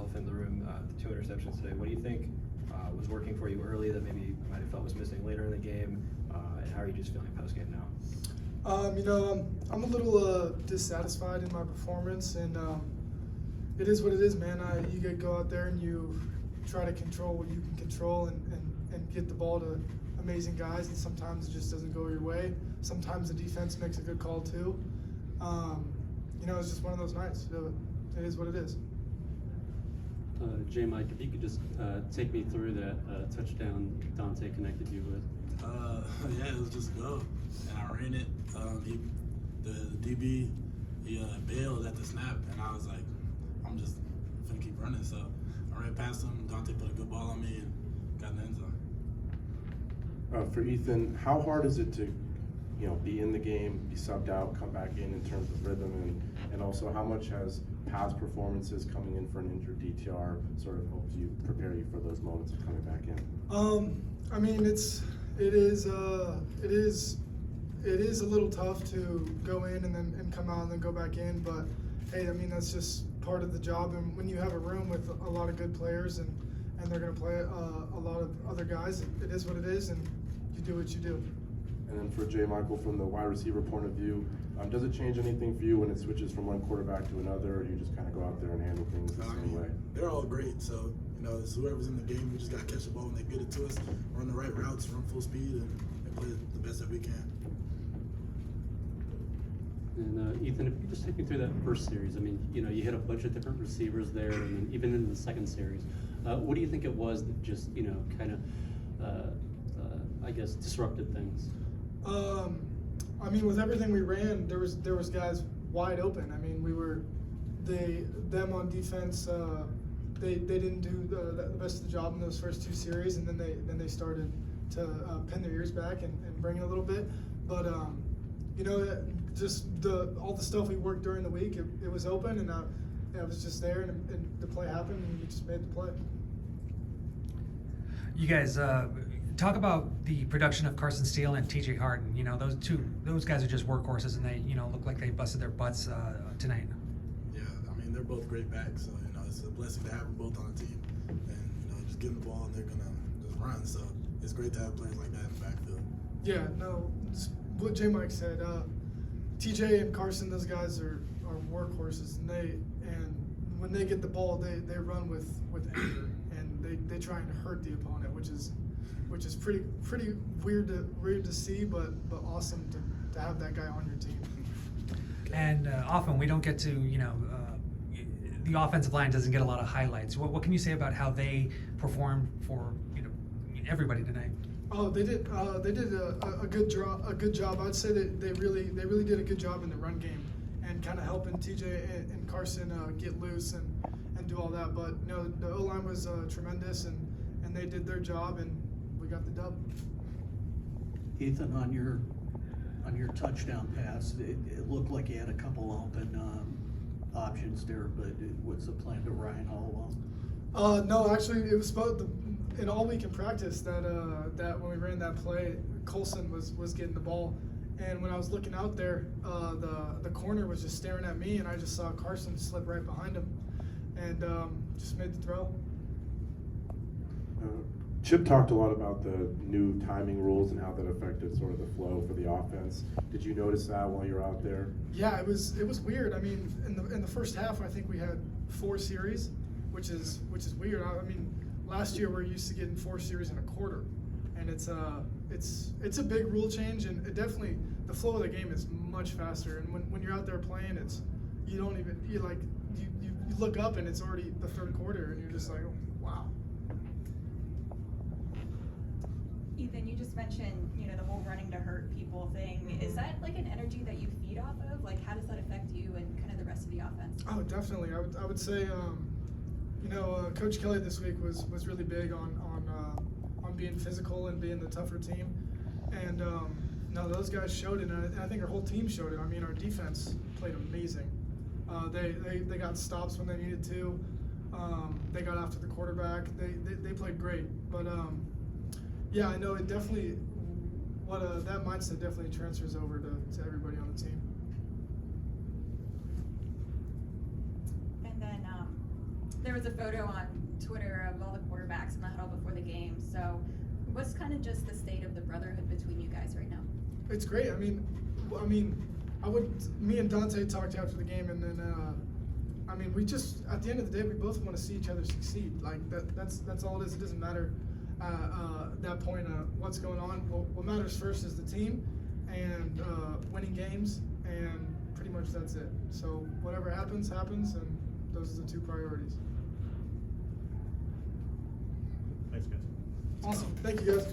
elephant in the room, the 2 interceptions today. What do you think was working for you early that maybe you might have felt was missing later in the game? And how are you just feeling post-game now? I'm a little dissatisfied in my performance, and it is what it is, man. You gotta go out there and you try to control what you can control and get the ball to amazing guys, and sometimes it just doesn't go your way. Sometimes the defense makes a good call too. It's just one of those nights. It is what it is. J. Mike, if you could just take me through that touchdown Dante connected you with. Yeah, it was just a go, and I ran it. The DB, he bailed at the snap, and I was like, I'm just gonna keep running. So I ran past him. Dante put a good ball on me and got in the end zone. For Ethan, how hard is it to, be in the game, be subbed out, come back in terms of rhythm, and also how much has past performances coming in for an injured DTR sort of helped you prepare you for those moments of coming back in? It is a little tough to go in and come out and then go back in, but hey, that's just part of the job. And when you have a room with a lot of good players and they're going to play a lot of other guys, it is what it is, and you do what you do. And then for J. Michael, from the wide receiver point of view, does it change anything for you when it switches from one quarterback to another, or you just kind of go out there and handle things the same way? They're all great, so it's whoever's in the game, we just got to catch the ball when they get it to us, run the right routes, run full speed, and play the best that we can. And Ethan, if you could just take me through that first series. You hit a bunch of different receivers there, and then even in the second series. What do you think it was that just, kind of, disrupted things? With everything we ran, there was guys wide open. Them on defense, they didn't do the best of the job in those first 2 series, and then they started to pin their ears back and bring it a little bit. But just all the stuff we worked during the week, it was open, and it was just there, and the play happened, and we just made the play. You guys talk about the production of Carson Steele and T.J. Harden. Those guys are just workhorses, and they look like they busted their butts tonight. Yeah, they're both great backs, so it's a blessing to have them both on the team, and just give them the ball and they're gonna just run. So it's great to have players like that in the backfield. Yeah, no, what J. Mike said. TJ and Carson, those guys are workhorses, and when they get the ball, they run with anger, and they try and hurt the opponent, which is pretty weird to see, but awesome to have that guy on your team. And often we don't get to, the offensive line doesn't get a lot of highlights. What can you say about how they performed for everybody tonight? Oh, they did a good job. I'd say that they really did a good job in the run game and kind of helping TJ and Carson get loose and do all that. But the O-line was tremendous, and they did their job, and we got the dub. Ethan, on your touchdown pass, it looked like you had a couple open options there, but what's the plan to Ryan all along? No, actually, it was in all week in practice that when we ran that play, Colson was getting the ball, and when I was looking out there, the corner was just staring at me, and I just saw Carson slip right behind him, and just made the throw. Chip talked a lot about the new timing rules and how that affected sort of the flow for the offense. Did you notice that while you were out there? Yeah, it was weird. In the first half, I think we had 4 series, which is weird. Last year we're used to getting 4 series in a quarter, and it's a big rule change, and it definitely, the flow of the game is much faster. And when you're out there playing, you look up and it's already the 3rd quarter, and you're just like, oh, wow. Ethan, you just mentioned, the whole running to hurt people thing. Mm-hmm. Is that like an energy that you feed off of? Like, how does that affect you and kind of the rest of the offense? Oh, definitely. I would say, Coach Kelly this week was really big on being physical and being the tougher team. And those guys showed it, and I think our whole team showed it. Our defense played amazing. They got stops when they needed to. They got after the quarterback. They played great. But yeah, I know it definitely. That mindset definitely transfers over to everybody on the team. And then there was a photo on Twitter of all the quarterbacks in the huddle before the game. So, what's kind of just the state of the brotherhood between you guys right now? It's great. Me and Dante talked after the game, and then we just, at the end of the day, we both want to see each other succeed. Like that's all it is. It doesn't matter that point what's going on. What matters first is the team and winning games, and pretty much that's it. So whatever happens, and those are the two priorities. Thanks, guys. Awesome. Thank you, guys.